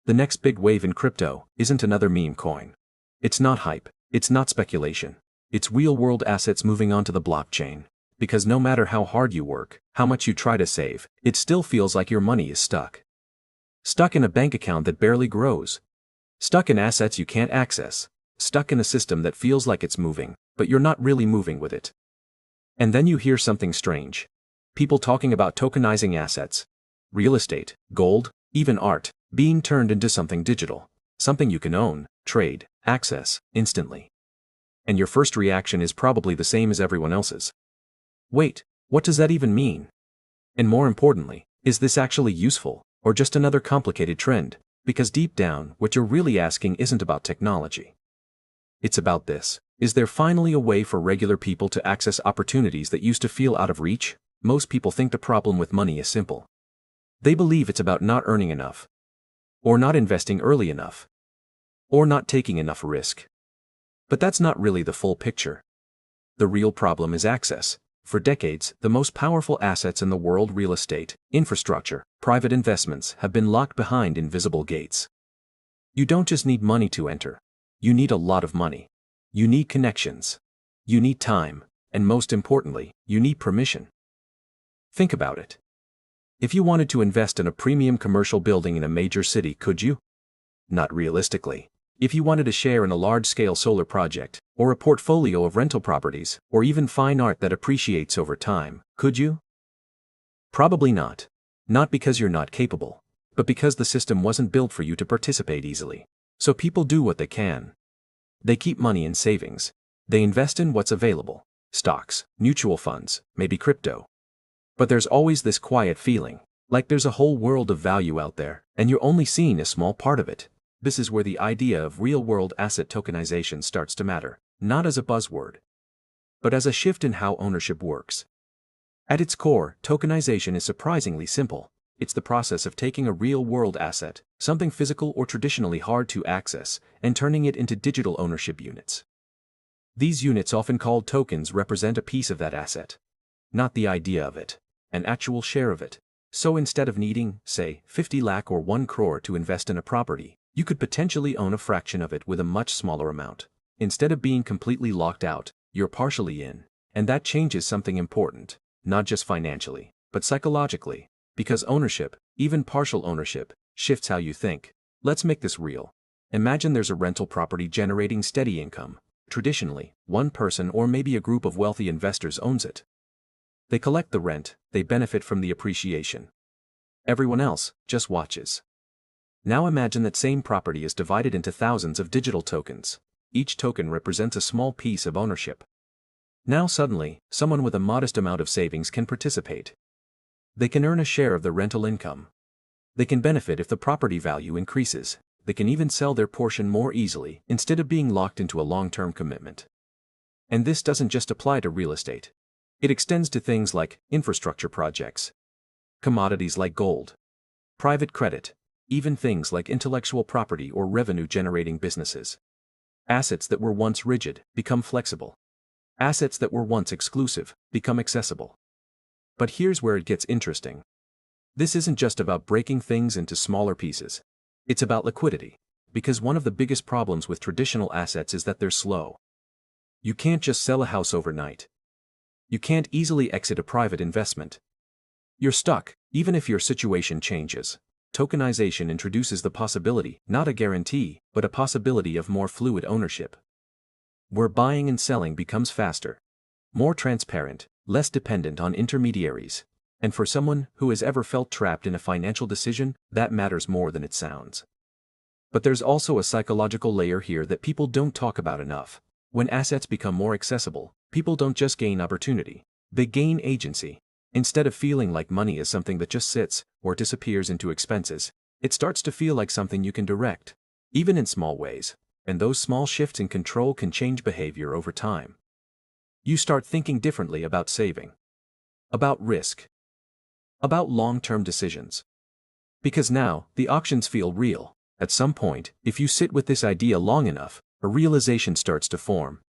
The next big wave in crypto isn't another meme coin. It's not hype, it's not speculation. It's real-world assets moving onto the blockchain. Because no matter how hard you work, how much you try to save, it still feels like your money is stuck. Stuck in a bank account that barely grows. Stuck in assets you can't access. Stuck in a system that feels like it's moving, but you're not really moving with it. And then you hear something strange. People talking about tokenizing assets. Real estate, gold, even art, being turned into something digital. Something you can own, trade, access, instantly. And your first reaction is probably the same as everyone else's. Wait, what does that even mean? And more importantly, is this actually useful, or just another complicated trend? Because deep down, what you're really asking isn't about technology. It's about this. Is there finally a way for regular people to access opportunities that used to feel out of reach? Most people think the problem with money is simple. They believe it's about not earning enough, or not investing early enough, or not taking enough risk. But that's not really the full picture. The real problem is access. For decades, the most powerful assets in the world, real estate, infrastructure, private investments, have been locked behind invisible gates. You don't just need money to enter. You need a lot of money. You need connections. You need time. And most importantly, you need permission. Think about it. If you wanted to invest in a premium commercial building in a major city, could you? Not realistically. If you wanted to share in a large-scale solar project, or a portfolio of rental properties, or even fine art that appreciates over time, could you? Probably not. Not because you're not capable, but because the system wasn't built for you to participate easily. So people do what they can. They keep money in savings. They invest in what's available. Stocks, mutual funds, maybe crypto. But there's always this quiet feeling, like there's a whole world of value out there, and you're only seeing a small part of it. This is where the idea of real-world asset tokenization starts to matter, not as a buzzword, but as a shift in how ownership works. At its core, tokenization is surprisingly simple. It's the process of taking a real-world asset, something physical or traditionally hard to access, and turning it into digital ownership units. These units, often called tokens, represent a piece of that asset. Not the idea of it, an actual share of it. So instead of needing, say, 50 lakh or 1 crore to invest in a property, you could potentially own a fraction of it with a much smaller amount. Instead of being completely locked out, you're partially in. And that changes something important, not just financially, but psychologically. Because ownership, even partial ownership, shifts how you think. Let's make this real. Imagine there's a rental property generating steady income. Traditionally, one person or maybe a group of wealthy investors owns it. They collect the rent, they benefit from the appreciation. Everyone else just watches. Now imagine that same property is divided into thousands of digital tokens. Each token represents a small piece of ownership. Now suddenly, someone with a modest amount of savings can participate. They can earn a share of the rental income. They can benefit if the property value increases. They can even sell their portion more easily instead of being locked into a long-term commitment. And this doesn't just apply to real estate. It extends to things like infrastructure projects, commodities like gold, private credit, even things like intellectual property or revenue-generating businesses. Assets that were once rigid become flexible. Assets that were once exclusive become accessible. But here's where it gets interesting. This isn't just about breaking things into smaller pieces. It's about liquidity. Because one of the biggest problems with traditional assets is that they're slow. You can't just sell a house overnight. You can't easily exit a private investment. You're stuck, even if your situation changes. Tokenization introduces the possibility, not a guarantee, but a possibility of more fluid ownership. Where buying and selling becomes faster, more transparent, less dependent on intermediaries. And for someone who has ever felt trapped in a financial decision, that matters more than it sounds. But there's also a psychological layer here that people don't talk about enough. When assets become more accessible, people don't just gain opportunity, they gain agency. Instead of feeling like money is something that just sits or disappears into expenses, it starts to feel like something you can direct, even in small ways. And those small shifts in control can change behavior over time. You start thinking differently about saving, about risk, about long-term decisions. Because now, the options feel real. At some point, if you sit with this idea long enough, a realization starts to form.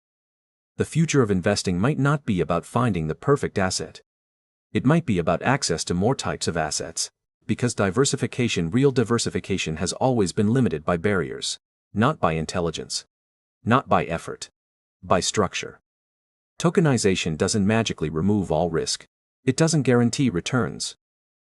The future of investing might not be about finding the perfect asset. It might be about access to more types of assets, Because real diversification has always been limited by barriers. Not by intelligence. Not by effort. By structure. Tokenization doesn't magically remove all risk. It doesn't guarantee returns.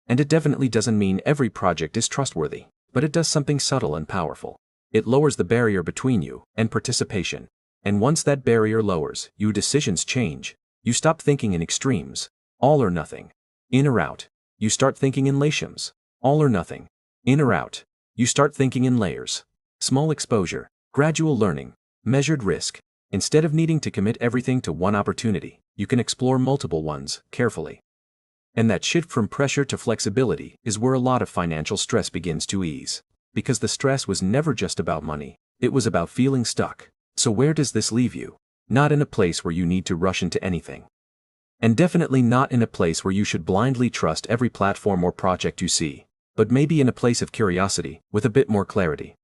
And it definitely doesn't mean every project is trustworthy. But it does something subtle and powerful. It lowers the barrier between you and participation. And once that barrier lowers, your decisions change. You stop thinking in extremes, all or nothing, in or out. You start thinking in latiums, all or nothing, in or out. You start thinking in layers. Small exposure, gradual learning, measured risk. Instead of needing to commit everything to one opportunity, you can explore multiple ones, carefully. And that shift from pressure to flexibility is where a lot of financial stress begins to ease. Because the stress was never just about money, it was about feeling stuck. So where does this leave you? Not in a place where you need to rush into anything. And definitely not in a place where you should blindly trust every platform or project you see, but maybe in a place of curiosity, with a bit more clarity.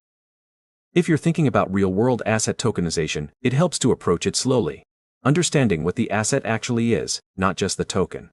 If you're thinking about real-world asset tokenization, it helps to approach it slowly, understanding what the asset actually is, not just the token.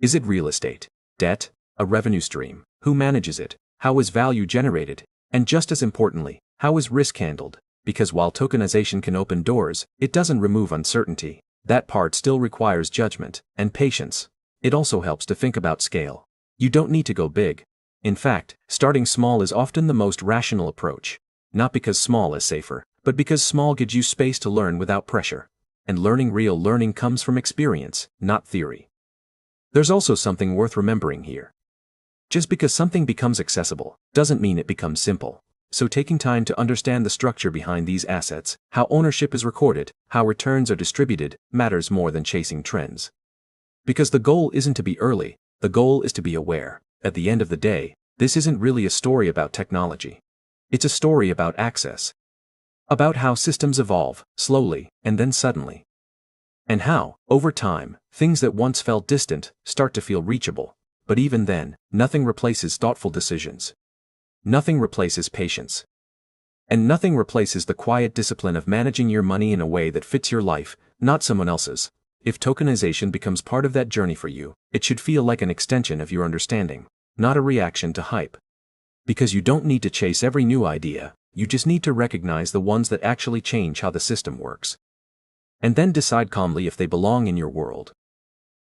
Is it real estate, debt, a revenue stream? Who manages it? How is value generated? And just as importantly, how is risk handled? Because while tokenization can open doors, it doesn't remove uncertainty. That part still requires judgment and patience. It also helps to think about scale. You don't need to go big. In fact, starting small is often the most rational approach. Not because small is safer, but because small gives you space to learn without pressure. And real learning comes from experience, not theory. There's also something worth remembering here. Just because something becomes accessible, doesn't mean it becomes simple. So taking time to understand the structure behind these assets, how ownership is recorded, how returns are distributed, matters more than chasing trends. Because the goal isn't to be early, the goal is to be aware. At the end of the day, this isn't really a story about technology. It's a story about access. About how systems evolve, slowly, and then suddenly. And how, over time, things that once felt distant, start to feel reachable. But even then, nothing replaces thoughtful decisions. Nothing replaces patience. And nothing replaces the quiet discipline of managing your money in a way that fits your life, not someone else's. If tokenization becomes part of that journey for you, it should feel like an extension of your understanding, not a reaction to hype. Because you don't need to chase every new idea, you just need to recognize the ones that actually change how the system works. And then decide calmly if they belong in your world.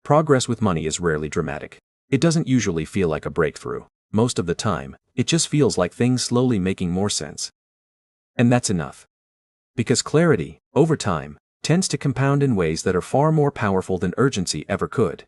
Progress with money is rarely dramatic. It doesn't usually feel like a breakthrough. Most of the time, it just feels like things slowly making more sense. And that's enough. Because clarity, over time, tends to compound in ways that are far more powerful than urgency ever could.